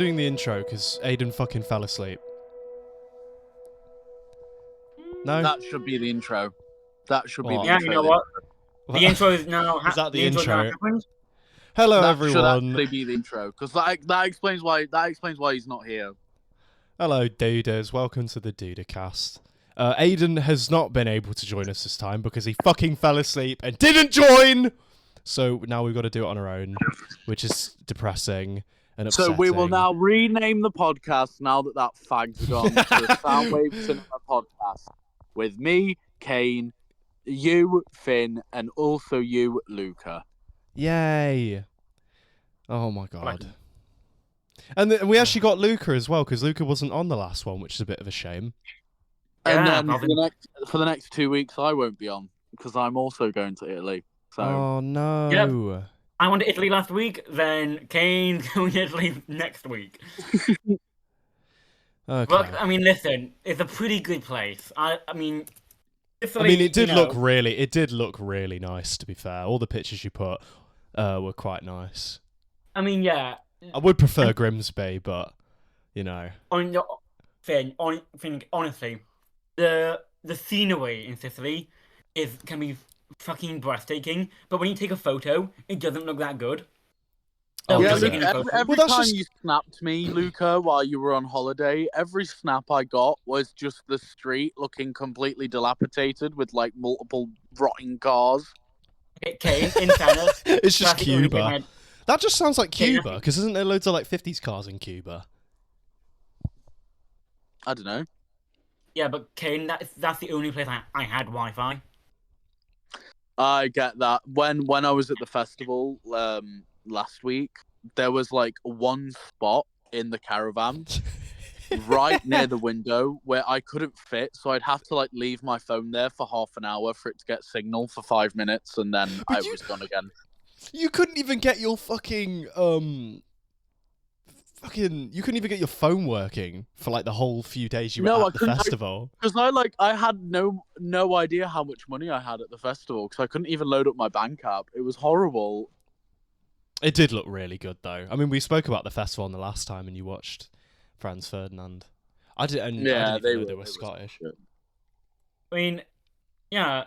doing the intro? Because Aiden fucking fell asleep. No? That should be the intro. That should be the Yeah, intro. you know what? The intro is now. Is that the intro? Now intro? happened. Hello, That everyone. should actually be the intro, because that explains why he's not here. Hello, Duders. Welcome to the DuderCast. Aiden has not been able to join us this time because he fucking fell asleep and didn't join! So now we've got to do it on our own, which is depressing and upsetting. So we will now rename the podcast now that fag's gone to the Soundwave Cinema Podcast with me, Kane, you, Finn, and also you, Luca. Yay! Oh my god. And we actually got Luca as well, because Luca wasn't on the last one, which is a bit of a shame. And Yeah, then for the next 2 weeks, I won't be on, because I'm also going to Italy. So. Oh no. Yep. I went to Italy last week, then Kane going to Italy next week. Okay. But, I mean, listen, it's a pretty good place. I mean, Italy, it did look really nice, to be fair. All the pictures you put were quite nice. I mean, yeah. I would prefer Grimsby, but you know. Honestly, the scenery in Sicily can be fucking breathtaking, but when you take a photo, it doesn't look that good. Oh, Yeah, does look, it? every time you snapped me, Luca, while you were on holiday, every snap I got was just the street looking completely dilapidated with like multiple rotting cars. Okay, in fairness, It's just that's the only thing Cuba. That just sounds like Cuba, because isn't there loads of like 50s cars in Cuba? I don't know. Yeah, but Kane, that's the only place I had Wi-Fi. I get that. When I was at the festival last week, there was like one spot in the caravan right near the window where I couldn't fit, so I'd have to like leave my phone there for half an hour for it to get signal for 5 minutes, and then was gone again. You couldn't even get your you couldn't even get your phone working for like the whole few days you were at the festival. Because I had no idea how much money I had at the festival, because I couldn't even load up my bank app. It was horrible. It did look really good though. I mean, we spoke about the festival on the last time, and you watched Franz Ferdinand. I didn't even know they were Scottish. I mean, yeah.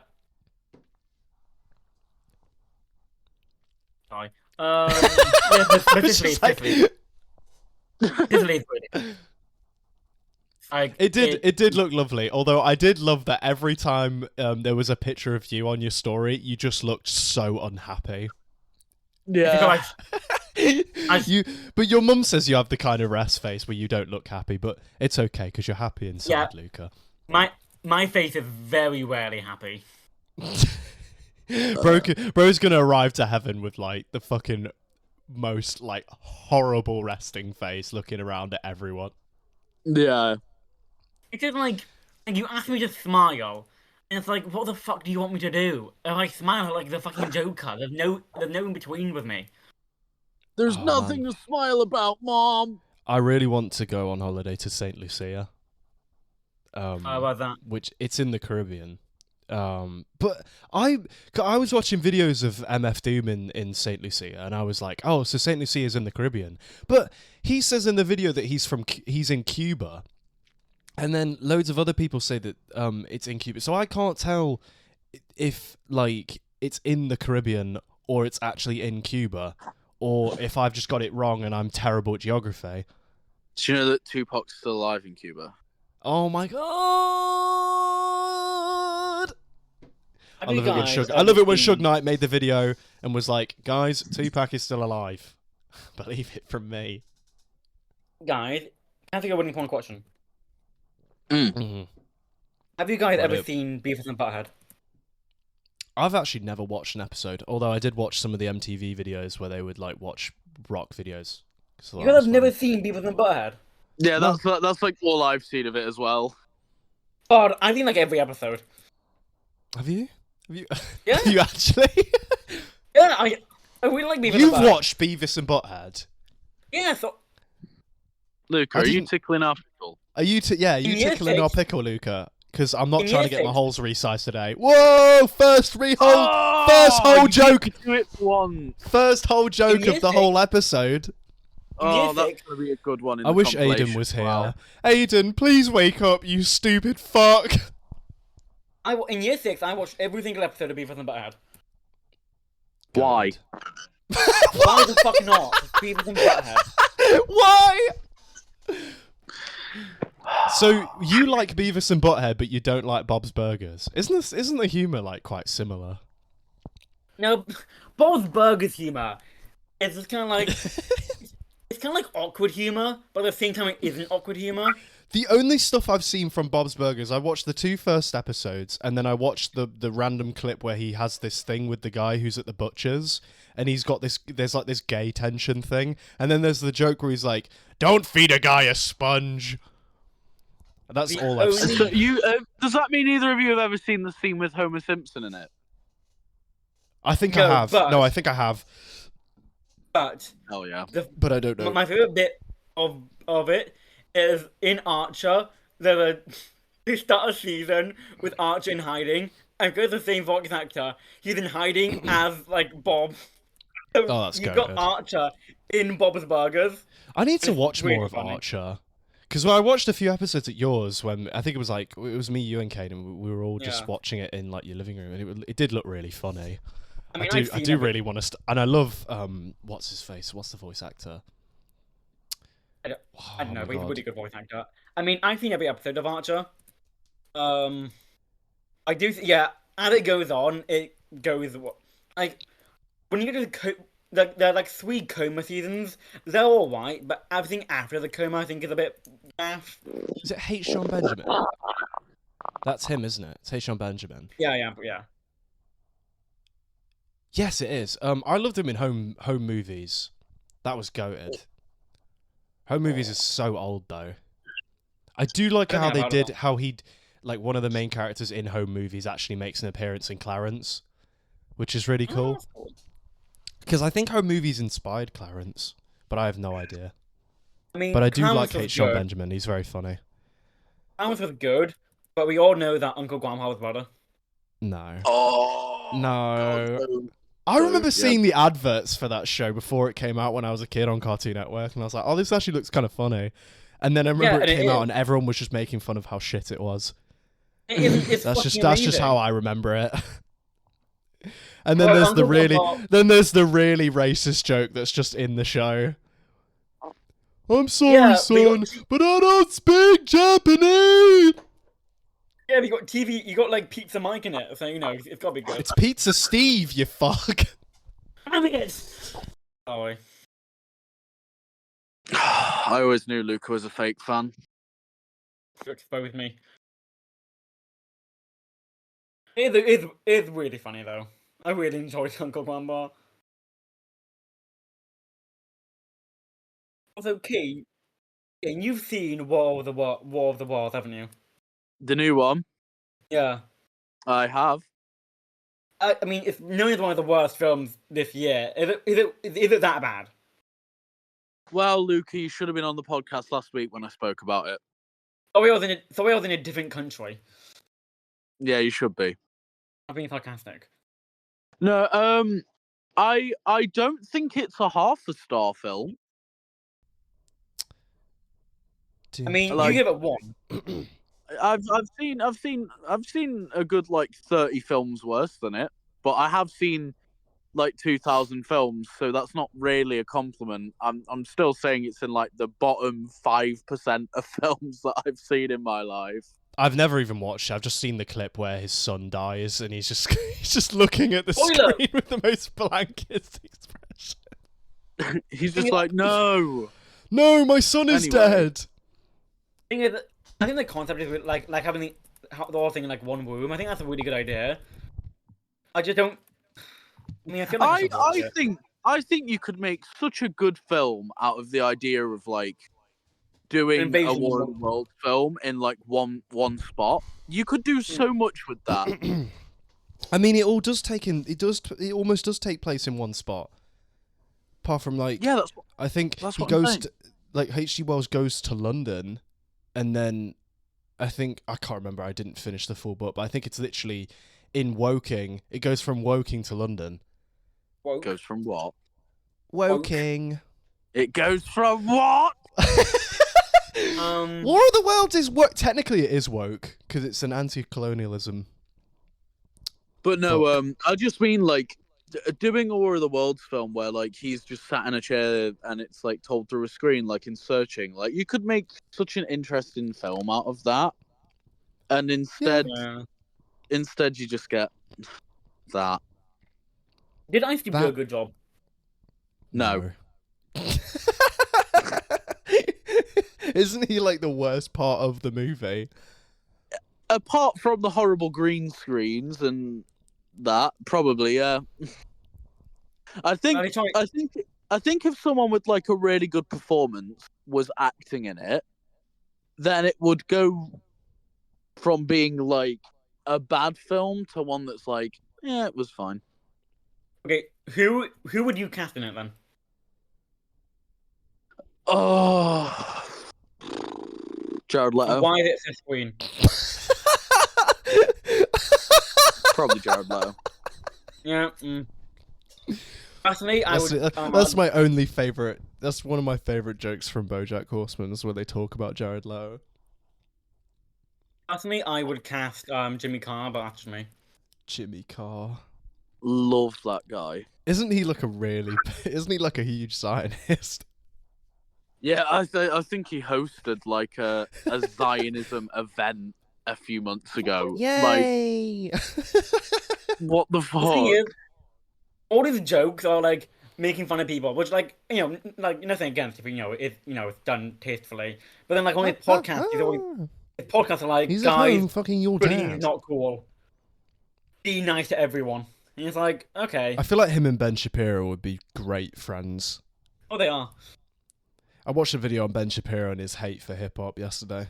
Sorry. Italy is pretty. It did look lovely, although I did love that every time there was a picture of you on your story, you just looked so unhappy. Yeah. But your mum says you have the kind of rest face where you don't look happy, but it's okay because you're happy inside, Yeah. Luca. My face is very rarely happy. Bro's gonna arrive to heaven with like the fucking most like horrible resting face, looking around at everyone. Yeah. It's just like you ask me to smile, and it's like, what the fuck do you want me to do? And I smile like the fucking Joker. There's no in between with me. There's nothing to smile about, Mom. I really want to go on holiday to St. Lucia. How about that? Which it's in the Caribbean. But I was watching videos of MF Doom in St. Lucia, and I was like, oh, so St. Lucia is in the Caribbean. But he says in the video that he's in Cuba, and then loads of other people say that it's in Cuba. So I can't tell if like it's in the Caribbean or it's actually in Cuba, or if I've just got it wrong and I'm terrible at geography. Do you know that Tupac's still alive in Cuba? Oh my god! I love it when Suge Knight made the video and was like, guys, Tupac is still alive. Believe it from me. Guys, I think I wouldn't want a question. Mm-hmm. Have you guys ever seen Beavis and Butthead? I've actually never watched an episode, although I did watch some of the MTV videos where they would like watch rock videos. You guys have never seen Beavis and Butthead? Yeah, that's like all I've seen of it as well. God, I've seen like every episode. Have you? Yeah. Have you actually? Yeah, I really like Beavis and Butthead. You've watched Beavis and Butthead? Yeah, so... Luca, are you tickling our pickle? Are you tickling our pickle, Luca? Because I'm not trying to get my holes resized today. Whoa! First whole joke. Do it once. First whole joke of the whole episode. Oh, that's gonna be a good one. In I the wish Aiden compilation was as well. here. Aiden, please wake up, you stupid fuck. In year 6, I watched every single episode of Beavis and Butthead. Why? Why the fuck not? It's Beavis and Butthead. Why? So you like Beavis and Butthead, but you don't like Bob's Burgers. Isn't the humor like quite similar? No, Bob's Burgers humor. It's just kind of like it's kind of like awkward humor, but at the same time it isn't awkward humor. The only stuff I've seen from Bob's Burgers, I watched the 2 first episodes, and then I watched the random clip where he has this thing with the guy who's at the butcher's, and he's got there's like this gay tension thing, and then there's the joke where he's like, "Don't feed a guy a sponge." That's all I've seen. So does that mean either of you have ever seen the scene with Homer Simpson in it? I think No, I have. but- No, I think I have. But Oh yeah. But I don't know. my favorite bit of it is in Archer. They start a season with Archer in hiding, and because the same voice actor, he's in hiding as like Bob. So Oh, that's you've goated. got Archer in Bob's Burgers. I need to It's watch really more of funny. Archer. Because when I watched a few episodes at yours, when I think it was me, you, and Kate, and we were all just Yeah. watching it in like your living room, and it did look really funny. I mean, I do really want to, and I love what's his face? What's the voice actor? I don't Oh know, my but he's a God. really good voice actor. I mean, I've seen every episode of Archer. I do, yeah. As it goes on, it goes like when you get to there are like 3 coma seasons. They're all right, but everything after the coma, I think, is a bit daft. Is it H. John Benjamin? That's him, isn't it? It's H. John Benjamin. Yeah. Yes, it is. I loved him in Home Movies. That was goated. Home Movies is so old though. I do like I how think they I've did heard of how he'd like one of the main characters in Home Movies actually makes an appearance in Clarence, which is really cool. Because I think Home Movies inspired Clarence, but I have no idea. I mean, But I do Clarence like was H. John good. Benjamin. He's very funny. Clarence was good, but we all know that Uncle Grandpa was better. No. Oh No. God, I remember yeah. seeing the adverts for that show before it came out when I was a kid on Cartoon Network, and I was like, oh, this actually looks kind of funny. And then I remember Yeah, it and came it out is. and everyone was just making fun of how shit it was. It's That's fucking just amazing. how I remember it. And then Well, there's the Uncle really racist joke that's just in the show. I'm sorry, Yeah, son, but I don't speak Japanese. Yeah, you got TV. You got like Pizza Mike in it, so you know it's gotta be good. It's Pizza Steve, you fuck. Damn it! Sorry. I always knew Luca was a fake fan. You exposed me. It's really funny though. I really enjoyed Uncle Grandpa. Also, Key, and you've seen War of the Worlds, haven't you? The new one, Yeah. I have. I mean, it's known as one of the worst films this year. Is it that bad? Well, Luca, you should have been on the podcast last week when I spoke about it. So I was in a different country. Yeah, you should be. I'm being sarcastic. No, I don't think it's a half a star film. I mean, Like- you give it 1. I've seen a good like 30 films worse than it, but I have seen like 2,000 films, so that's not really a compliment. I'm still saying it's in like the bottom 5% of films that I've seen in my life. I've never even watched it. I've just seen the clip where his son dies and he's just he's just looking at the Spoiler! screen with the most blankest expression. He's just like, no. No, my son is Anyway. dead. Thing is, I think the concept is like having the whole thing in like one room. I think that's a really good idea. I just don't. I mean, I feel like I should watch it. I think you could make such a good film out of the idea of like doing Invasion a War of of the Worlds film in like one spot. You could do so much with that. I mean, it almost does take place in one spot. Apart from like, Yeah, I think that's he what I'm goes saying. to, like H.G. Wells goes to London, and then I can't remember. I didn't finish the full book, but I think it's literally in Woking. It goes from Woking to London. Woke. Goes from what? Woking. It goes from what? War of the Worlds is woke. Technically, it is woke because it's an anti-colonialism. But no, I just mean like doing a War of the Worlds film where like he's just sat in a chair and it's like told through a screen, like in Searching. Like you could make such an interesting film out of that, and instead you just get that. Did Ice Cube do a good job? No. Isn't he like the worst part of the movie? Apart from the horrible green screens and that, probably, yeah. I think if someone with like a really good performance was acting in it, then it would go from being like a bad film to one that's like, yeah, it was fine. Okay, who would you cast in it then? Oh, Jared Leto. Why is it Seth Green? Probably Jared Leto. Yeah. Personally, that's my only favorite. That's one of my favorite jokes from BoJack Horseman is where they talk about Jared Leto. Personally, I would cast Jimmy Carr, but that's me. Jimmy Carr. Love that guy. Isn't he like a huge scientist? Yeah, I think he hosted like a Zionism event a few months ago. Yay! Like, what the fuck? The thing is, all these jokes are like making fun of people, which like nothing against if it's done tastefully. But then like on his podcast, his podcasts are like, he's guys, at home fucking your dad. Not cool. Be nice to everyone. And it's like, okay. I feel like him and Ben Shapiro would be great friends. Oh, they are. I watched a video on Ben Shapiro and his hate for hip hop yesterday.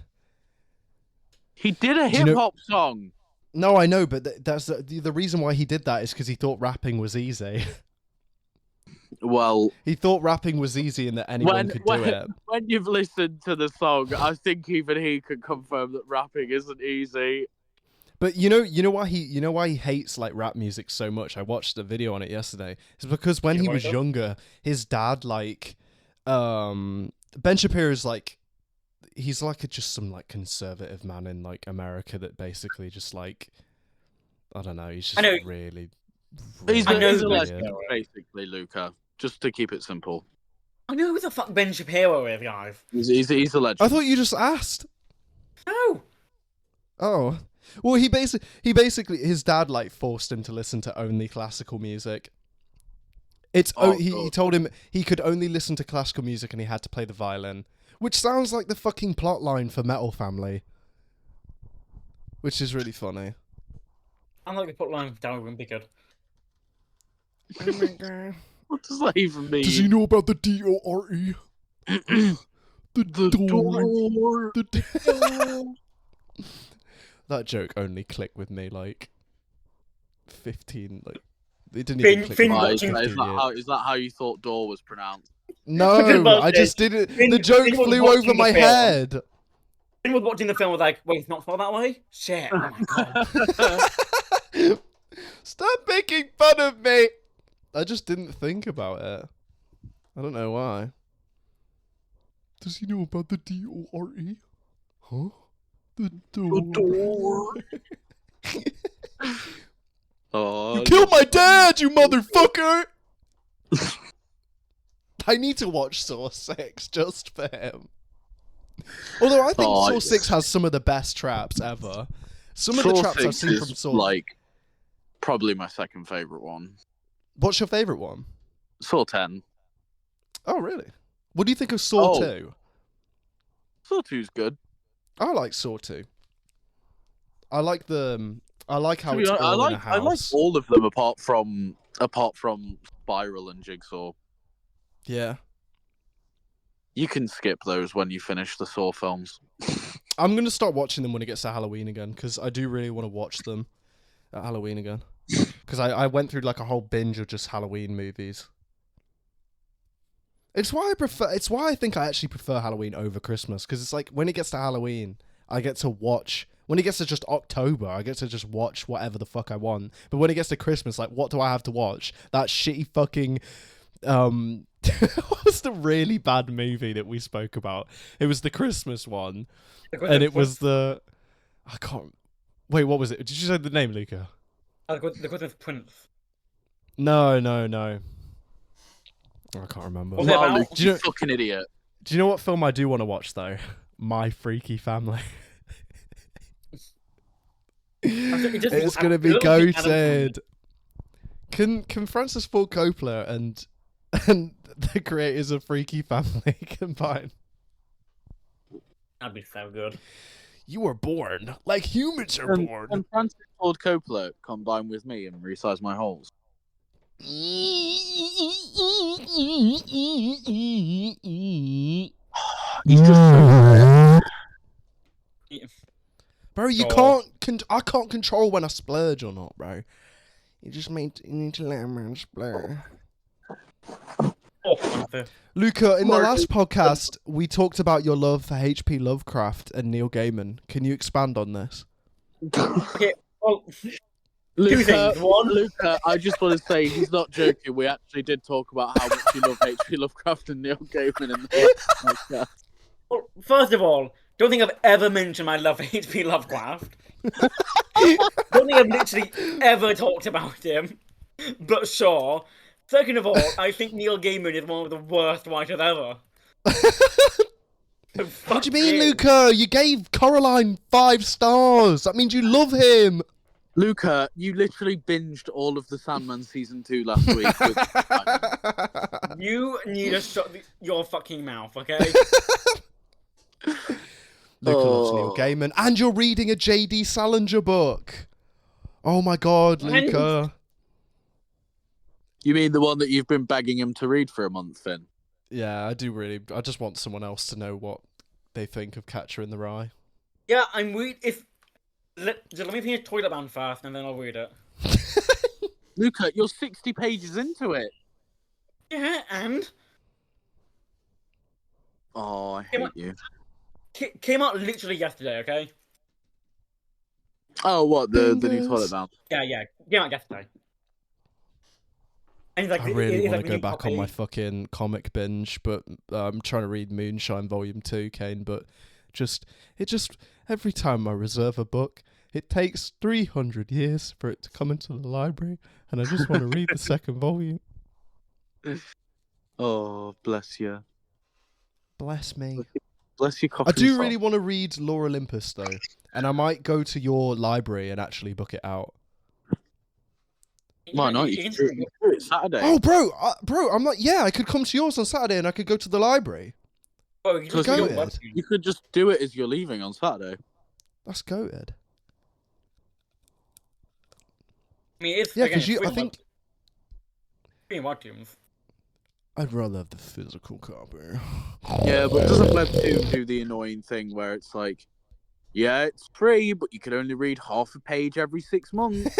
He did a hip hop song. No, I know, but that's the reason why he did that is because he thought rapping was easy. Well, he thought rapping was easy and that anyone could do it. When you've listened to the song, I think even he could confirm that rapping isn't easy. But you know why he hates like rap music so much? I watched a video on it yesterday. It's because when he was younger, his dad like Ben Shapiro's like he's like just some like conservative man in like America that basically just like I don't know, he's just really he's a lesbian, basically, Luca. Just to keep it simple. I know who the fuck Ben Shapiro is, guys. He's a legend. I thought you just asked. No. Oh. Well, he basically his dad like forced him to listen to only classical music. He told him he could only listen to classical music and he had to play the violin, which sounds like the fucking plot line for Metal Family, which is really funny. I'm like the plot line for Darryl wouldn't be good. Oh my god! What does that even mean? Does he know about the DORE? the door. That joke only clicked with me like 15, like it didn't even click. Is that how you thought door was pronounced? No, I just didn't. The joke flew over my head. Finn was watching the film was like, wait, it's not spelled that way? Shit, oh my god. Stop making fun of me. I just didn't think about it. I don't know why. Does he know about the DORE? Huh? The door. Oh, you killed my dad, you motherfucker! I need to watch Saw 6 just for him. Although I think Saw 6 has some of the best traps ever. Some of the traps I've seen from Saw. Like, probably my second favourite one. What's your favourite one? Saw 10. Oh, really? What do you think of Saw 2? Saw 2's good. I like Saw 2. I like how it's all in a house. I like all of them apart from Spiral and Jigsaw. Yeah. You can skip those when you finish the Saw films. I'm going to start watching them when it gets to Halloween again, because I do really want to watch them at Halloween again. Because I went through like a whole binge of just Halloween movies. It's why I think I actually prefer Halloween over Christmas, because it's like when it gets to Halloween, I get to watch. When it gets to just October, I get to just watch whatever the fuck I want. But when it gets to Christmas, like, what do I have to watch? That shitty fucking What was the really bad movie that we spoke about? It was the Christmas one, and it was the. I can't. Wait, what was it? Did you say the name, Luca? The Christmas Prince. No. I can't remember. Was it about- Luke, Do you you know- fucking idiot. Do you know what film I do want to watch though? My Freaky Family. It's gonna be goated. Can Francis Ford Coppola and the creators of Freaky Family combine? That'd be so good. You were born like humans are born. And Francis Ford Coppola combine with me and resize my holes. He's just so Bro, you Oh. I can't control when I splurge or not, bro. You need to let a man splurge. Oh, Francis. Luca, in the Mark, last podcast, we talked about your love for H.P. Lovecraft and Neil Gaiman. Can you expand on this? Okay, well, Luca, things. One- Luca, I just want to say he's not joking. We actually did talk about how much you love H.P. Lovecraft and Neil Gaiman in the podcast. well, first of all, don't think I've ever mentioned my love for H.P. Lovecraft. Don't think I've literally ever talked about him. But sure. Second of all, I think Neil Gaiman is one of the worst writers ever. What do you mean, Luca? You gave Coraline 5 stars. That means you love him. Luca, you literally binged all of the Sandman season 2 last week. You need to shut your fucking mouth, okay? Luca loves Neil Gaiman. And you're reading a J.D. Salinger book. Oh my god, Luca. You mean the one that you've been begging him to read for a month, Finn? Yeah, I do really. I just want someone else to know what they think of Catcher in the Rye. Yeah, I'm read. Let me finish Toilet Man first, and then I'll read it. Luca, you're 60 pages into it. Yeah, and Oh, I hate you. came out literally yesterday. Okay. Oh, what the new Fingers. toilet man? Yeah, came out yesterday. And he's like, I really it's want like to go new back on my copy. fucking comic binge, but I'm trying to read Moonshine Volume 2, Kane, but every time I reserve a book, it takes 300 years for it to come into the library, and I just want to read the second volume. Oh, bless you. Bless me. Bless your I coffin do sock. really want to read Lore Olympus, though, and I might go to your library and actually book it out. Why not? You can do it Saturday. Oh, bro, I'm not. Yeah, I could come to yours on Saturday, and I could go to the library. Oh, you Because just go do ahead. it. You could just do it as you're leaving on Saturday. That's goated. I mean, it's Yeah, again, because I think being webtoons. I'd rather have the physical copy. Yeah, but doesn't Webtoon do the annoying thing where it's like, yeah, it's free, but you can only read half a page every 6 months?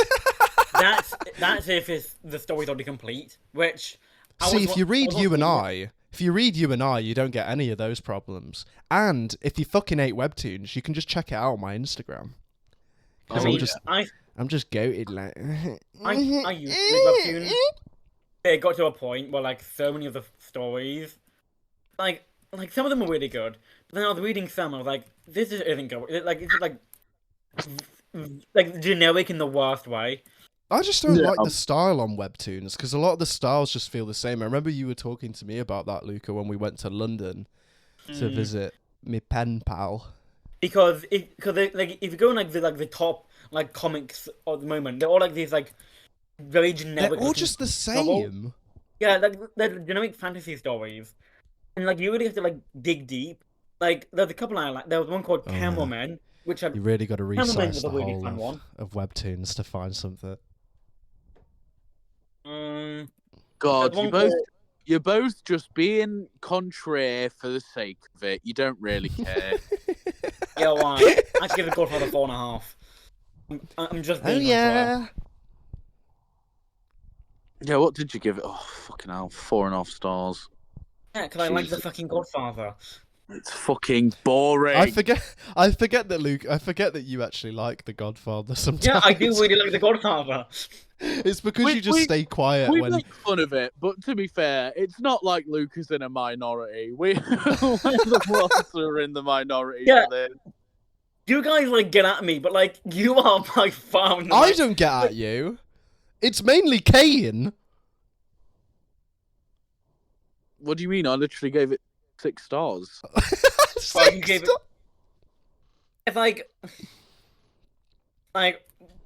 That's if the story's already complete. Which See, if you read You and I, you don't get any of those problems. And if you fucking hate webtoons, you can just check it out on my Instagram. I 'Cause mean, I'm just goated like. I used to read webtoons. It got to a point where like so many of the stories, like some of them were really good, but then I was reading some, I was like, this isn't good. It's like generic in the worst way. I just don't Yeah. like the style on webtoons because a lot of the styles just feel the same. I remember you were talking to me about that, Luca, when we went to London to visit me pen pal. Because if you go on the top like comics at the moment, they're all like these like very They're generic. all looking just the novel. same. Yeah, like they're generic fantasy stories, and like you really have to like dig deep. Like there's a couple I like. There was one called yeah. Cameraman, which had You really got to Cameraman resize was the a really whole fun one. of webtoons to find something. God, there's one you're both just being contrary for the sake of it. You don't really care. Yeah, why? I give it Godfather 4.5. I'm just Oh being yeah. Yeah, what did you give it? Oh, fucking hell, 4.5 stars. Yeah, because I like the Jesus. fucking Godfather. It's fucking boring. I forget that Luke. I forget that you actually like The Godfather sometimes. Yeah, I do really like the Godfather. It's because you just stay quiet We when. make fun of it, but to be fair, it's not like Luke is in a minority. We're the ones who are in the minority Yeah. for this. You guys like get at me, but like you are by far. I don't get at you. It's mainly Kane. What do you mean? I literally gave it 6 stars. Oh, you gave it. It's like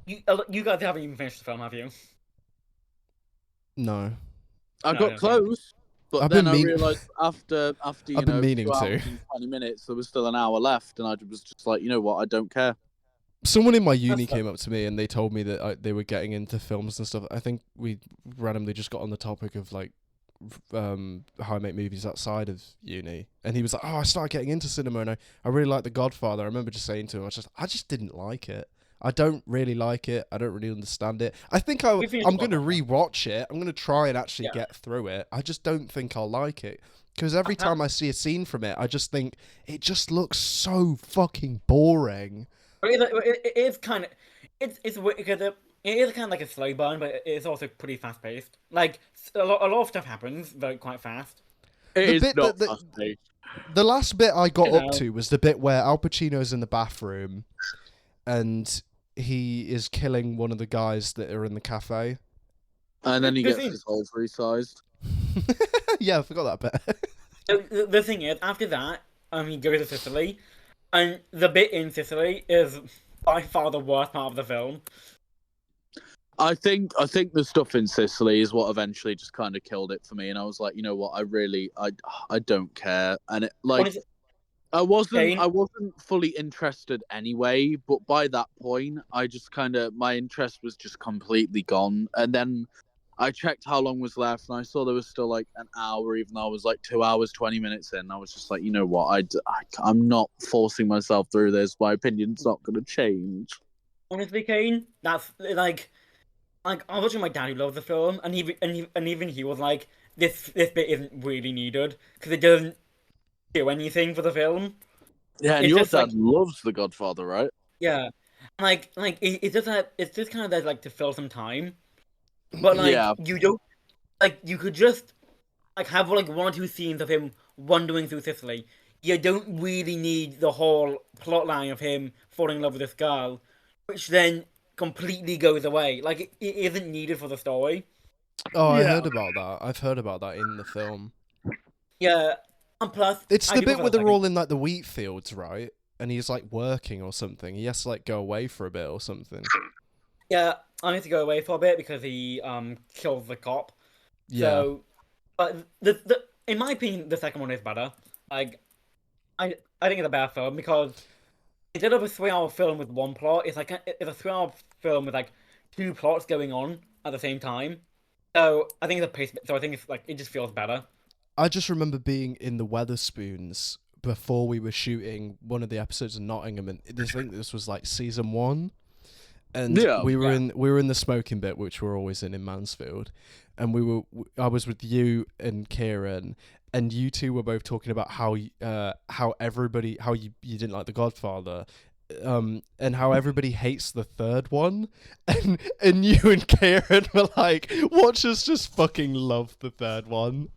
you guys haven't even finished the film, have you? No. I No, got don't close, but I've then been I mean- realised after you I've been know meaning 2 hours to. and 20 minutes, there was still an hour left, and I was just like, you know what? I don't care. Someone in my uni That's fair. came up to me and they told me that they were getting into films and stuff. I think we randomly just got on the topic of like how I make movies outside of uni, and he was like, "Oh, I started getting into cinema, and I really like The Godfather." I remember just saying to him, I just didn't like it. I don't really like it. I don't really understand it. I think I'm We finished going to Godfather. rewatch it. I'm going to try and actually Yeah. get through it. I just don't think I'll like it. Because every time I see a scene from it, I just think it just looks so fucking boring. It is kind of it's weird because it is kind of like a slow burn, but it's also pretty fast paced. Like a lot of stuff happens very quite fast. It The is bit not that- fast-paced. The last bit I got You up know. to was the bit where Al Pacino's in the bathroom and he is killing one of the guys that are in the cafe. And then he The gets thing- his holes resized. Yeah, I forgot that bit. The thing is, after that, he goes to Sicily, and the bit in Sicily is by far the worst part of the film. I think the stuff in Sicily is what eventually just kind of killed it for me, and I was like, you know what, I don't care, and it like Honestly, I Kane? wasn't fully interested anyway, but by that point, I just kind of my interest was just completely gone, and then I checked how long was left, and I saw there was still like an hour, even though I was like 2 hours 20 minutes in. I was just like, you know what, I'm not forcing myself through this. My opinion's not going to change. honestly, Kane, that's like I was watching my dad who loves the film, and even he was like, this bit isn't really needed because it doesn't do anything for the film. Yeah, and It's your just, dad like- loves The Godfather, right? Yeah, it's just that it's just kind of there like to fill some time, but like Yeah. you don't like you could just like have like 1 or 2 scenes of him wandering through Sicily. You don't really need the whole plot line of him falling in love with this girl, which then completely goes away. Like it isn't needed for the story. Oh, I Yeah. heard about that. I've heard about that in the film. Yeah, and plus It's I the do bit prefer where the they're second- all in like the wheat fields, right? And he's like working or something. He has to like go away for a bit or something. Yeah, I need to go away for a bit because he kills the cop. Yeah. So, but the in my opinion, the second one is better. Like, I think it's a better film because instead of a 3-hour film with one plot, it's a 3-hour film with like 2 plots going on at the same time. So I think it's a pace. So I think it's like it just feels better. I just remember being in the Weatherspoons before we were shooting one of the episodes of Nottingham, and I think this was like season 1. And Yeah. we were in the smoking bit, which we're always in Mansfield, and I was with you and Kieran, and you two were both talking about how you didn't like The Godfather, and how everybody hates the third one, and you and Kieran were like, watch us just fucking love the third one.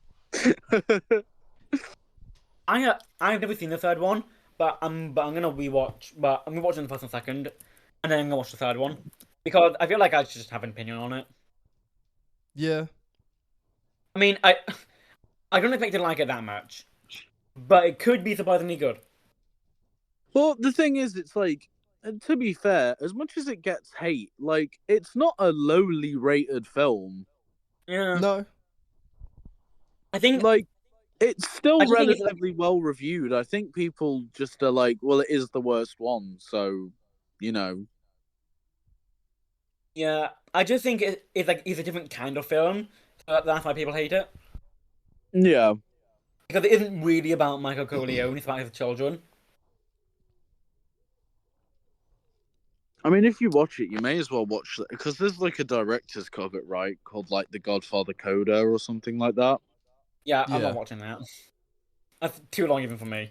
I've never seen the third one, but I'm gonna rewatch. But I'm watching the first and second, and then I'm gonna watch the third one because I feel like I should just have an opinion on it. Yeah. I mean, I don't expect to like it that much, but it could be surprisingly good. Well, the thing is, it's like, and to be fair, as much as it gets hate, like, it's not a lowly rated film. Yeah, No. I think Like, it's still I just think it's, relatively well reviewed. I think people just are like, well, it is the worst one, so, you know. yeah, I just think it's a different kind of film. So that's why people hate it Yeah. because it isn't really about Michael Corleone. It's about his children. I mean, if you watch it, you may as well watch it, because there's like a director's cut of it, right? Called like The Godfather Coda or something like that. Yeah, I'm Yeah. not watching that. That's too long even for me.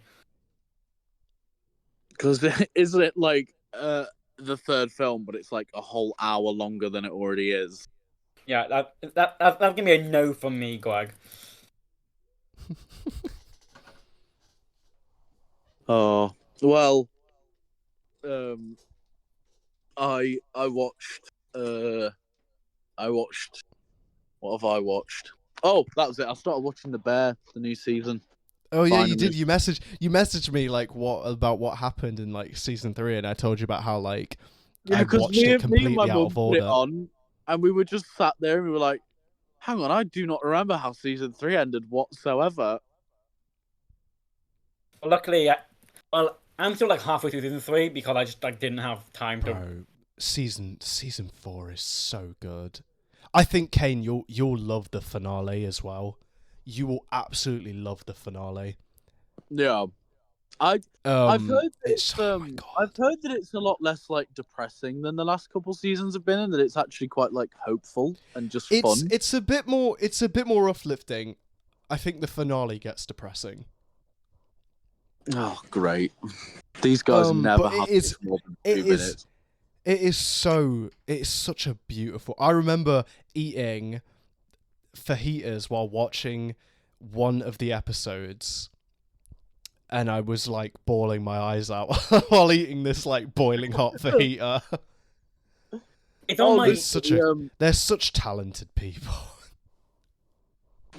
Because isn't it like the third film, but it's like a whole hour longer than it already is? Yeah, that's gonna be a no from me, Greg. Oh well, um, I watched I watched what have I watched? Oh, that was it. I started watching The Bear, the new season. Oh yeah, you Finally. did. You messaged me like what happened in like season 3, and I told you about how like Yeah, I because watched it me and my completely out mum of put it order. on, and we were just sat there and we were like, "Hang on, I do not remember how season 3 ended whatsoever." Luckily, I'm still like halfway through season 3 because I just like didn't have time to. Bro, season 4 is so good. I think Kane, you'll love the finale as well. You will absolutely love the finale. Yeah, I've heard that Oh my I've god. heard that it's a lot less like depressing than the last couple seasons have been, and that it's actually quite like hopeful and just fun. It's a bit more uplifting. I think the finale gets depressing. Oh, great! These guys never But have this more than 2 minutes. It's such a beautiful. I remember eating fajitas while watching one of the episodes, and I was like bawling my eyes out while eating this like boiling hot fajita. It's on my. They're such talented people.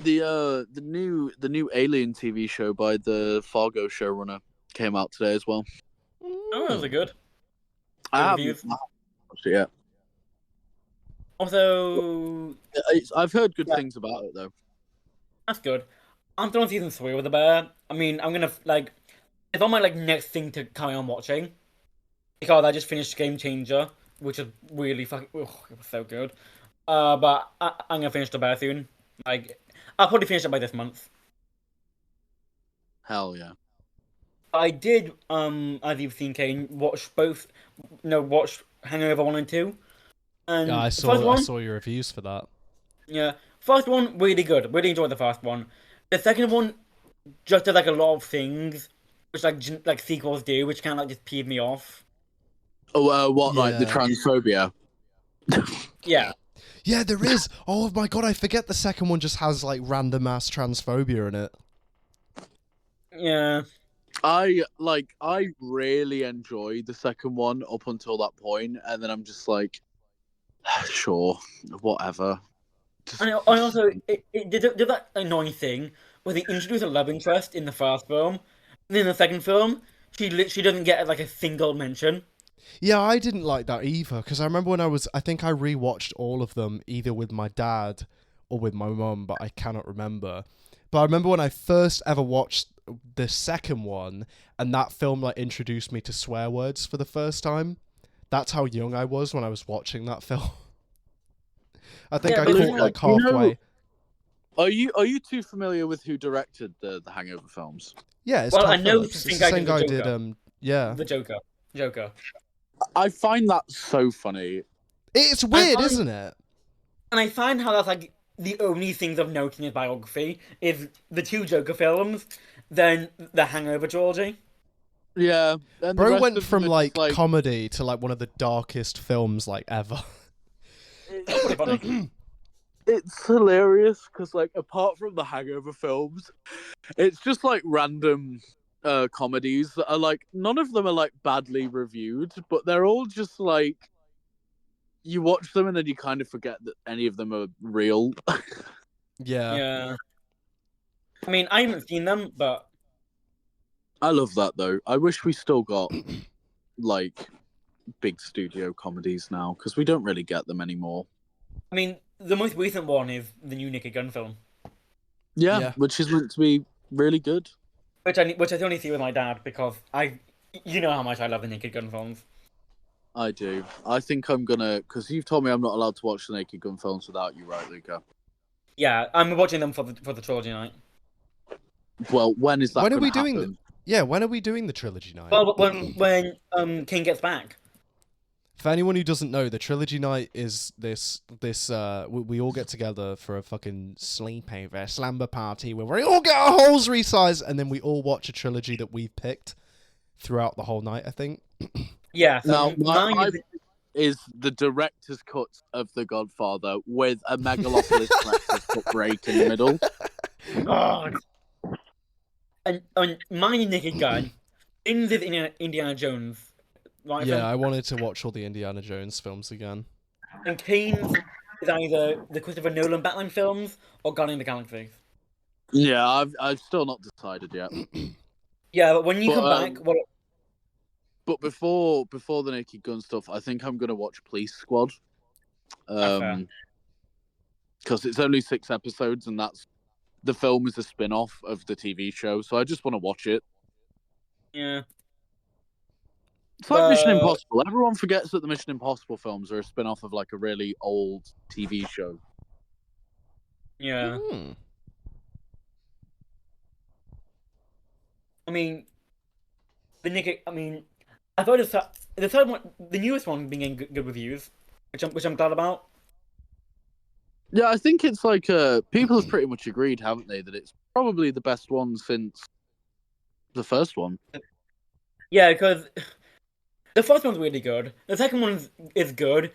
The new Alien TV show by the Fargo showrunner came out today as well. Oh, those are good. I haven't Reviews. watched it yet. Also, I've heard good things about it though. that's good. I'm still on season 3 with The Bear. I mean, I'm gonna like. It's on my like next thing to carry on watching because I just finished Game Changer, which is really fucking. Oh, it was so good. But I'm gonna finish The Bear soon. Like, I'll probably finish it by this month. Hell yeah. I did, as you've seen, Kane, watch Hangover 1 and 2. And Yeah, I the first one, saw your reviews for that. yeah, first one, really good. Really enjoyed the first one. The second one just did like a lot of things, which like sequels do, which kind of like just peeved me off. Oh, what like the Yeah. transphobia? Yeah. Yeah, there is. Oh my god, I forget the second one just has like random ass transphobia in it. Yeah. I really enjoyed the second one up until that point, and then I'm just like, sure, whatever. And I also it did that annoying thing where they introduced a love interest in the first film, and in the second film, she doesn't get like a single mention. Yeah, I didn't like that either because I remember when I think I rewatched all of them either with my dad or with my mum, but I cannot remember. But I remember when I first ever watched the second one, and that film like introduced me to swear words for the first time. That's how young I was when I was watching that film. I think Yeah, I but caught you know- like halfway. Are you too familiar with who directed the Hangover films? Yeah, it's Well, Todd I know Phillips. the It's same the guy same did the guy did Joker. yeah. The Joker. I find that so funny. It's weird, find- isn't it? And I find how that's like the only things of note in his biography is the 2 Joker films, then the Hangover trilogy. Yeah, and the Bro rest went of them from are just, like comedy to like one of the darkest films like ever. That's pretty funny. It's hilarious because like apart from the Hangover films, it's just like random comedies that are like none of them are like badly reviewed, but they're all just like you watch them and then you kind of forget that any of them are real. Yeah. Yeah. I mean, I haven't seen them, but I love that though. I wish we still got like big studio comedies now because we don't really get them anymore. I mean, the most recent one is the new Naked Gun film, Yeah. Which is meant to be really good. which I only see with my dad because you know how much I love the Naked Gun films. I do. I think I'm gonna because you've told me I'm not allowed to watch the Naked Gun films without you, right, Luca? Yeah, I'm watching them for the trilogy night. Well, when is that? When are gonna we doing happen? when are we doing the trilogy night? Well, when King gets back. For anyone who doesn't know, the trilogy night is this we all get together for a fucking sleepover slumber party where we all get our holes resized and then we all watch a trilogy that we've picked throughout the whole night, I think. Yeah, so Now, mine my is is the director's cut of The Godfather with a Megalopolis Lexus foot brake in the middle. God. And mine Naked Gun. Ins is Indiana Jones. Right? Yeah, I wanted to watch all the Indiana Jones films again. And Kane's is either the Christopher Nolan Batman films or Guardians of the Galaxy. Yeah, I've still not decided yet. Yeah, but when you come back, But before the Naked Gun stuff, I think I'm gonna watch Police Squad. Because it's only 6 episodes, and the film is a spin-off of the TV show, so I just want to watch it. Yeah. It's like Mission Impossible. Everyone forgets that the Mission Impossible films are a spin-off of like a really old TV show. Yeah. I mean, I thought the third one, the newest one, being getting good reviews, which I'm glad about. Yeah, I think it's like people have pretty much agreed, haven't they, that it's probably the best one since the first one. Yeah, because the first one's really good. The second one is good.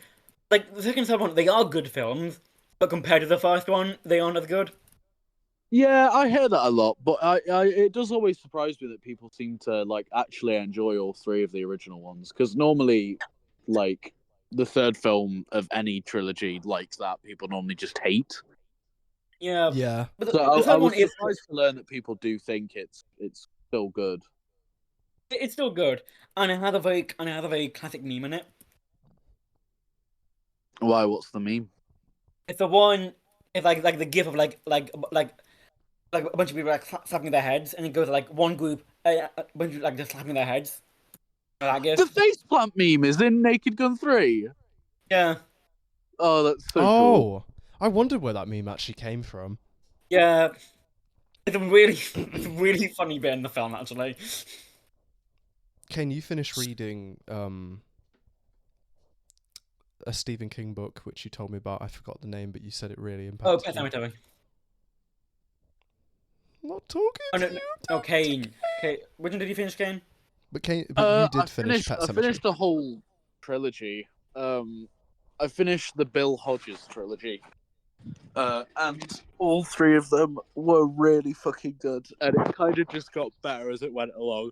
Like the second and third one, they are good films, but compared to the first one, they aren't as good. Yeah, I hear that a lot, but it does always surprise me that people seem to like actually enjoy all 3 of the original ones, because normally, like, the third film of any trilogy like that, people normally just hate. Yeah. Yeah. But So the I third was one is surprised to learn that people do think it's still good. it's still good, and it has a very classic meme in it. Why? What's the meme? It's the one. It's like the gif of like a bunch of people like slapping their heads, and it goes like one group, a bunch of like just slapping their heads. That gif. The faceplant meme is in Naked Gun 3. Yeah. Oh, that's so cool. I wondered where that meme actually came from. Yeah. It's a really funny bit in the film, actually. Kane, you finished reading a Stephen King book, which you told me about. I forgot the name, but you said it really impacted Pet you. Sematary. Not talking to you. No, Kane. Okay, which one did you finish, Kane? But you did finish Pet I Sematary. finished the whole trilogy. I finished the Bill Hodges trilogy. And all 3 of them were really fucking good, and it kind of just got better as it went along.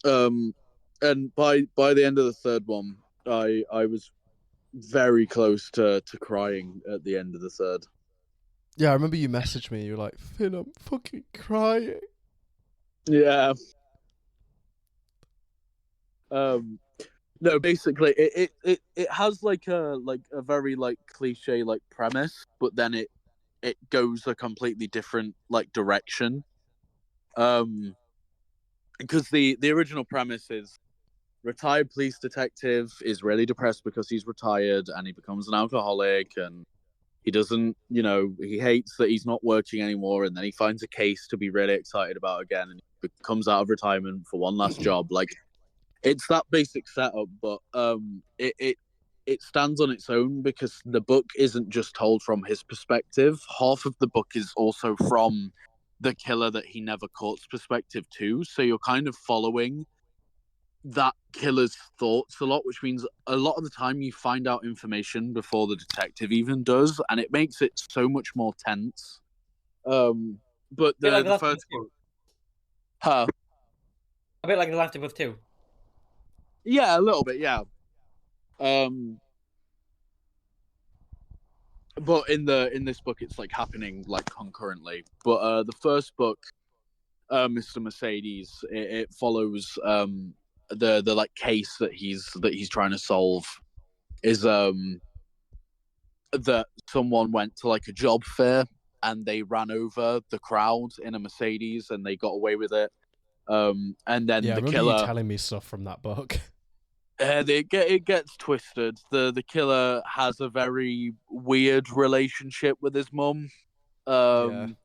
And by the end of the third one, I was very close to crying at the end of the third. Yeah, I remember you messaged me. You were like, "Finn, I'm fucking crying." Yeah. No, basically, it has like a very like cliche like premise, but then it goes a completely different like direction. Because the original premise is retired police detective is really depressed because he's retired, and he becomes an alcoholic, and he doesn't, he hates that he's not working anymore, and then he finds a case to be really excited about again, and he comes out of retirement for one last job. Like, it's that basic setup, but it stands on its own because the book isn't just told from his perspective. Half of the book is also from the killer that he never caught's perspective too. So you're kind of following that killer's thoughts a lot, which means a lot of the time you find out information before the detective even does, and it makes it so much more tense. But the first one, a bit like The Last of Us 2. Yeah, a little bit, yeah. But in this book, it's like happening like concurrently. But the first book, Mr. Mercedes, it follows the like case that he's trying to solve is that someone went to like a job fair and they ran over the crowd in a Mercedes and they got away with it. And then Yeah, I the remember killer you telling me stuff from that book. it gets twisted. The killer has a very weird relationship with his mum. And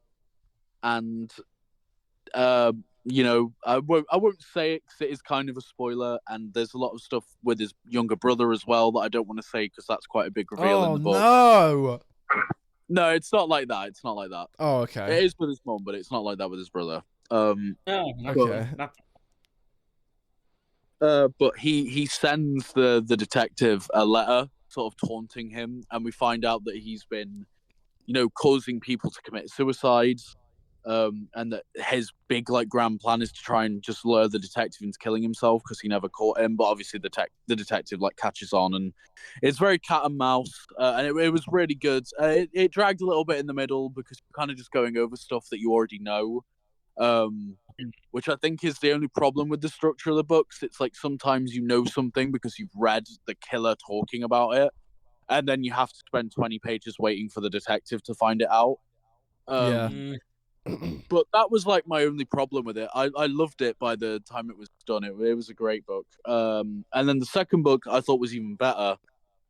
I won't say it because it is kind of a spoiler, and there's a lot of stuff with his younger brother as well that I don't want to say because that's quite a big reveal in the book. No! No, it's not like that. It's not like that. Oh, okay. It is with his mum, but it's not like that with his brother. No, okay. But he sends the detective a letter, sort of taunting him, and we find out that he's been, causing people to commit suicide. And that his big grand plan is to try and just lure the detective into killing himself because he never caught him. But obviously the detective catches on, and it's very cat and mouse, and it was really good. It dragged a little bit in the middle because you're kind of just going over stuff that you already know, which I think is the only problem with the structure of the books. It's like sometimes you know something because you've read the killer talking about it, and then you have to spend 20 pages waiting for the detective to find it out. Yeah. But that was my only problem with it. I loved it by the time it was done. It was a great book. And then the second book I thought was even better.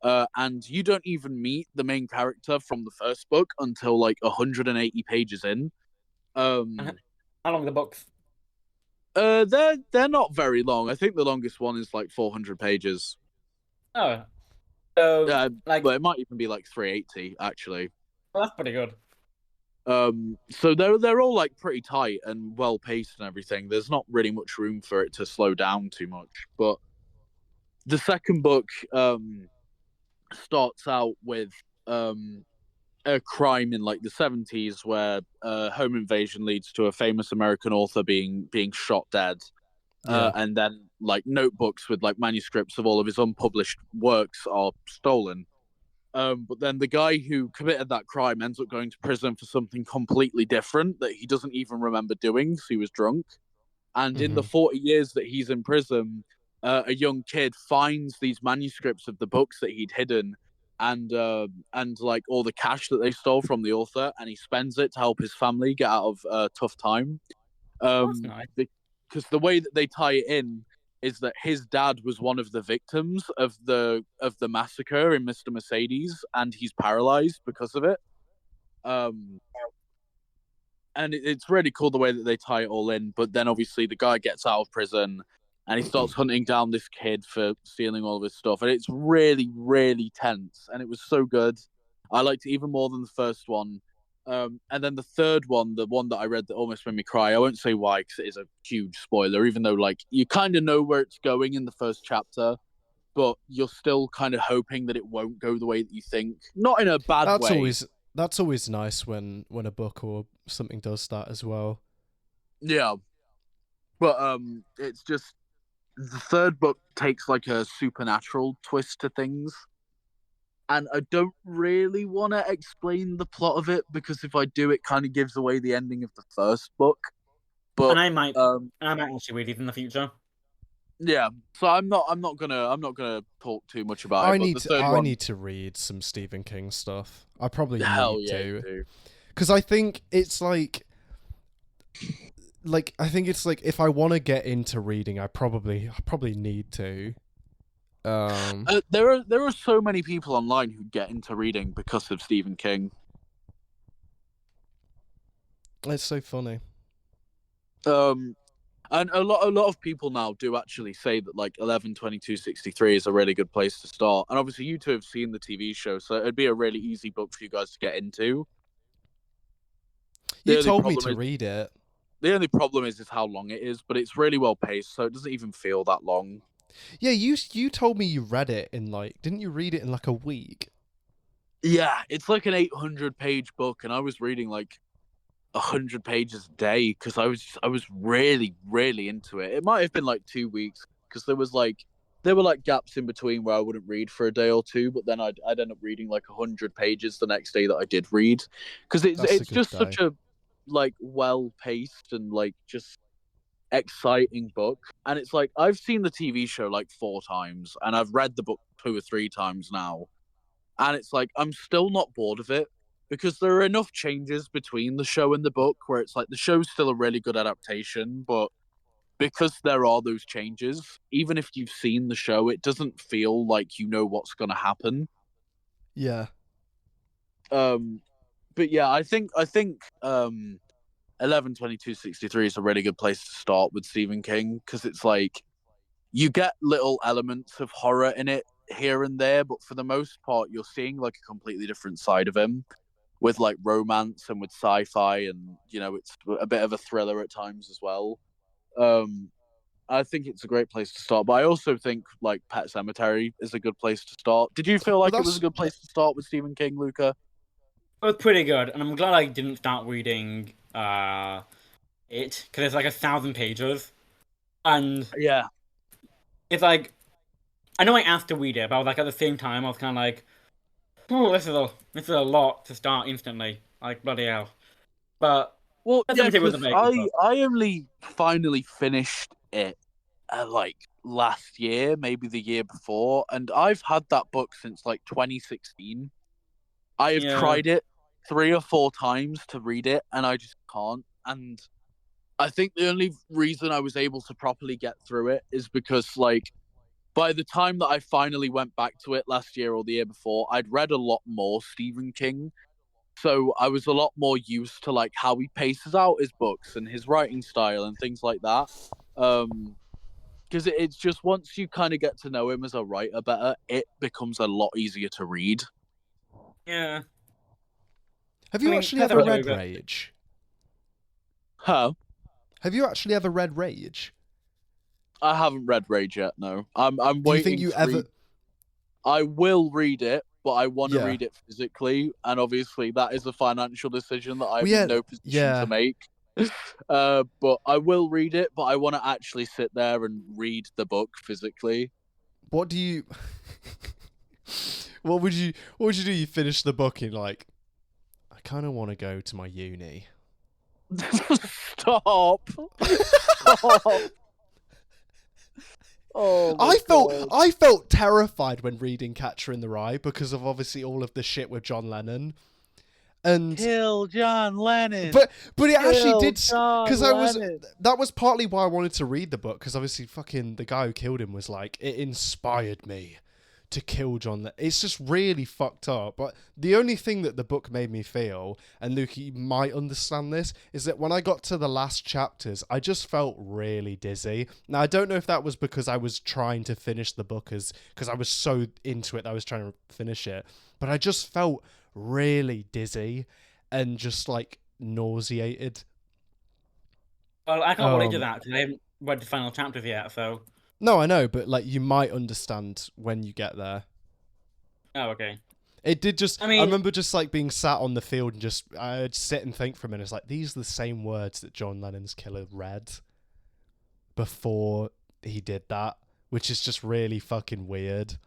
And you don't even meet the main character from the first book until 180 pages in. How long are the books? They're not very long. I think the longest one is 400 pages. Oh, so well, it might even be 380 actually. Well, that's pretty good. So they're all pretty tight and well paced and everything. There's not really much room for it to slow down too much. But the second book starts out with a crime in the 70s where a home invasion leads to a famous American author being shot dead. And then notebooks with manuscripts of all of his unpublished works are stolen. But then the guy who committed that crime ends up going to prison for something completely different that he doesn't even remember doing because he was drunk. And in the 40 years that he's in prison, a young kid finds these manuscripts of the books that he'd hidden and all the cash that they stole from the author, and he spends it to help his family get out of a tough time. That's nice. Because the way that they tie it in is that his dad was one of the victims of the massacre in Mr. Mercedes, and he's paralyzed because of it. And it's really cool the way that they tie it all in. But then obviously the guy gets out of prison, and he starts hunting down this kid for stealing all of his stuff, and it's really, really tense, and it was so good. I liked it even more than the first one. And then the third one, the one that I read that almost made me cry, I won't say why because it is a huge spoiler, even though you kind of know where it's going in the first chapter, but you're still kind of hoping that it won't go the way that you think. Not in a bad way. That's always nice when a book or something does that as well. Yeah. But it's just the third book takes a supernatural twist to things. And I don't really want to explain the plot of it because if I do, it kind of gives away the ending of the first book. But and I might actually read it in the future. Yeah, so I'm not gonna talk too much about it. I need to read some Stephen King stuff. I probably need to, because I think it's I think it's if I want to get into reading, I probably need to. There are so many people online who get into reading because of Stephen King. It's so funny. And a lot of people now do actually say that 11/22/63 is a really good place to start. And obviously you two have seen the TV show, so it'd be a really easy book for you guys to get into. You told me to read it. The only problem is how long it is, but it's really well paced, so it doesn't even feel that long. Yeah, you told me you read it in didn't you read it in a week? Yeah, it's an 800-page book, and I was reading 100 pages a day because I was really, really into it. It might have been 2 weeks because there were gaps in between where I wouldn't read for a day or two, but then I'd end up reading 100 pages the next day that I did read because it's just such a well paced and just exciting book. And it's I've seen the TV show 4 times and I've read the book 2 or 3 times now, and it's I'm still not bored of it because there are enough changes between the show and the book where it's the show's still a really good adaptation, but because there are those changes, even if you've seen the show, it doesn't feel like you know what's going to happen. Yeah. But yeah, I think 11/22/63 is a really good place to start with Stephen King because it's you get little elements of horror in it here and there, but for the most part, you're seeing a completely different side of him with romance and with sci-fi, and it's a bit of a thriller at times as well. I think it's a great place to start. But I also think like Pet Sematary is a good place to start. Did you feel like it was a good place to start with Stephen King, Luca? It was pretty good, and I'm glad I didn't start reading it, because it's like 1,000 pages, and Yeah. it's like, I know I asked to read it, but I was like, at the same time, I was kind of like, oh, this is a lot to start instantly, like, bloody hell. But Well, Pet yeah, Sematary was a because very good book. I only finally finished it like last year, maybe the year before, and I've had that book since like 2016. I have Yeah. tried it 3 or 4 times to read it, and I just can't. And I think the only reason I was able to properly get through it is because, like, by the time that I finally went back to it last year or the year before, I'd read a lot more Stephen King. So I was a lot more used to like how he paces out his books and his writing style and things like that. Because it's just once you kind of get to know him as a writer better, it becomes a lot easier to read. Yeah. Have you actually Pet ever Sematary read was- Rage? Huh? Have you actually ever read Rage? I haven't read Rage yet. No, I'm Do you waiting think you to ever? read. I will read it, but I want to Yeah. read it physically, and obviously that is a financial decision that I'm Well, yeah, in no position yeah. to make. But I will read it, but I want to actually sit there and read the book physically. What do you? What would you do? You finish the book and like, I kind of want to go to my uni. Stop! Stop! Oh, my God. I felt terrified when reading Catcher in the Rye because of obviously all of the shit with John Lennon, and Kill John Lennon. but it actually Kill did, John because Lennon. that was partly why I wanted to read the book, because obviously fucking the guy who killed him was like, it inspired me to kill John Lennon. It's just really fucked up. But the only thing that the book made me feel, and Luke, you might understand this, is that when I got to the last chapters, I just felt really dizzy. Now, I don't know if that was because I was trying to finish the book, because I was so into it that I was trying to finish it, but I just felt really dizzy and just like nauseated. Well, I can't relate to that, because I haven't read the final chapters yet, so... No, I know, but like you might understand when you get there. Oh, okay. It did just. I mean- I remember just like being sat on the field and just I'd sit and think for a minute. It's like, these are the same words that John Lennon's killer read before he did that, which is just really fucking weird.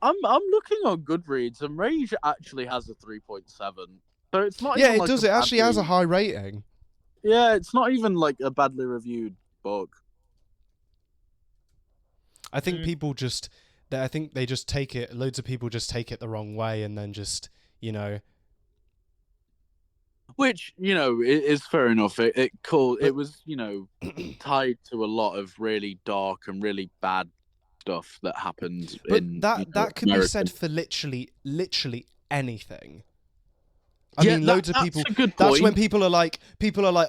I'm looking on Goodreads, and Rage actually has a 3.7. So it's not. Yeah, even it like does. a It actually has a badly- high rating. Yeah, it's not even like a badly reviewed book. I think people just. I think they just take it. Loads of people just take it the wrong way, and then just Which, is fair enough. It was, tied to a lot of really dark and really bad stuff that happened But in that could be America. said for literally anything. I Yeah, mean, loads of that's people. a good That's when point. people are like,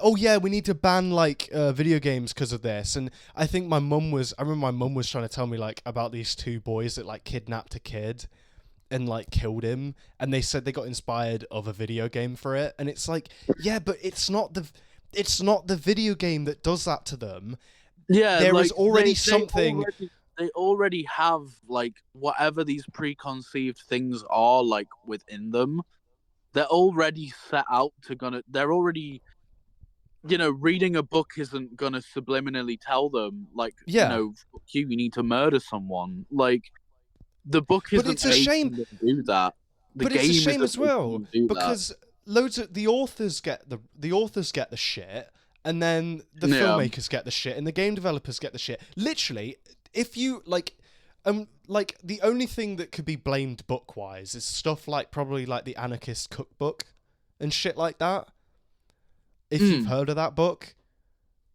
oh yeah, we need to ban like video games because of this. And I think I remember my mum was trying to tell me like about these 2 boys that like kidnapped a kid and like killed him, and they said they got inspired of a video game for it. And it's like, yeah, but it's not the video game that does that to them. Yeah, There like, is already they something. They already have like whatever these preconceived things are like within them. They're already set out to they're already, reading a book isn't gonna subliminally tell them like, Yeah. fuck you need to murder someone. Like, the book But isn't it's a shame. making them do that. The But game it's a shame isn't as making well, them do that. because loads of the authors get the shit, and then the Yeah. filmmakers get the shit, and the game developers get the shit. Literally, if you like the only thing that could be blamed book-wise is stuff like probably like the Anarchist Cookbook and shit like that. If you've heard of that book.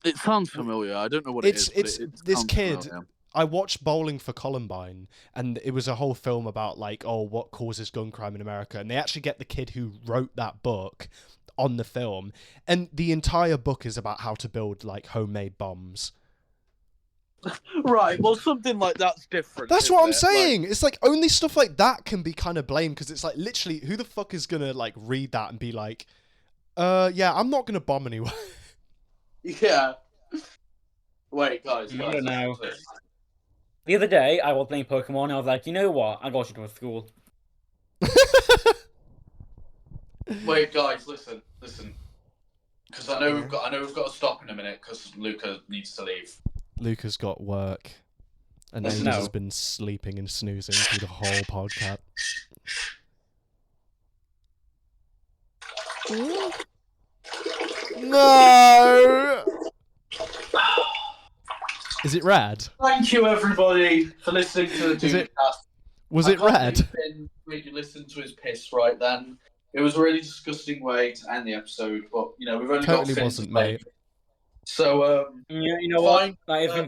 It sounds familiar. I don't know what It's it is. But it this sounds kid. familiar. I watched Bowling for Columbine, and it was a whole film about like, oh, what causes gun crime in America, and they actually get the kid who wrote that book on the film, and the entire book is about how to build like homemade bombs. Right, well, something like that's different. That's isn't what I'm it? saying. It's like only stuff like that can be kind of blamed, because it's like literally, who the fuck is gonna like read that and be like, yeah, I'm not gonna bomb anyone. Yeah. Wait, guys, I guys, don't listen know. to this. The other day, I was playing Pokemon, and I was like, you know what? I got you to a school. Wait, guys, listen. Because I know we've got to stop in a minute because Luca needs to leave. Luca's got work, and Listen, Aiden no. has been sleeping and snoozing through the whole podcast. No. Is it red? Thank you, everybody, for listening to the Is it- DuderCast. Was I it can't red? believe Finn made you listen to his piss right then. It was a really disgusting way to end the episode, but you know we've only Totally got Finn wasn't, to blame. mate. So Yeah, you know what?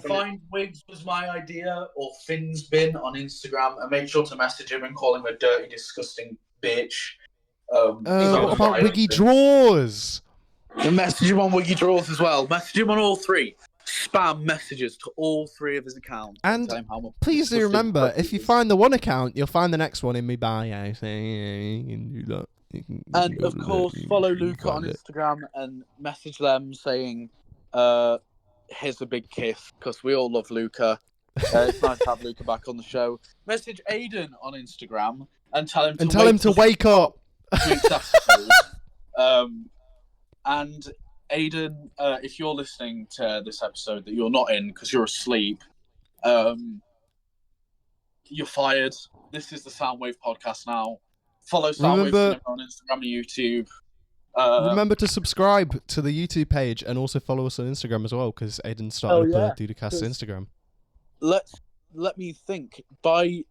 find Wigs was my idea, or Finn's bin on Instagram, and make sure to message him and call him a dirty, disgusting bitch. What about violent. Wiggy Drawers? And message him on Wiggy Draws as well. Message him on all three. Spam messages to all three of his accounts. And tell him how much please do disgusting remember, prick if he you is. find the one account, you'll find the next one in my bio. So yeah, you can do that. You can And go of to that, course, you follow can Luca on find it. Instagram and message them saying, here's a big kiss, because we all love Luca. It's nice to have Luca back on the show. Message Aiden on Instagram and tell him to wake up. week's episode. And Aiden, if you're listening to this episode that you're not in because you're asleep, you're fired. This is the Soundwave podcast now. Follow Soundwave Remember- Cinema on Instagram and YouTube. Remember to subscribe to the YouTube page and also follow us on Instagram as well, because Aiden started up a DuderCast Instagram. Let me think. By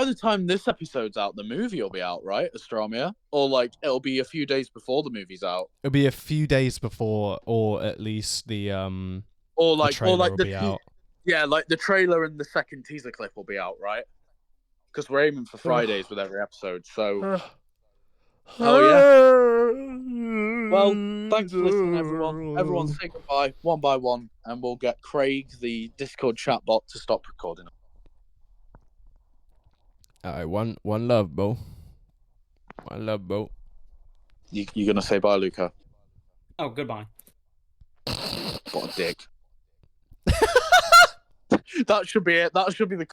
the time this episode's out, the movie will be out, right? Astromia, or like it'll be a few days before the movie's out, It'll be a few days before, or at least the trailer will be out. Yeah, like the trailer and the second teaser clip will be out, right? Because we're aiming for Fridays with every episode. So, oh yeah. Well, thanks for listening, everyone. Everyone, say goodbye one by one, and we'll get Craig, the Discord chatbot, to stop recording. Alright, one love, bro. One love, bro. You gonna say bye, Luca? Oh, goodbye. What a dick. That should be it. That should be the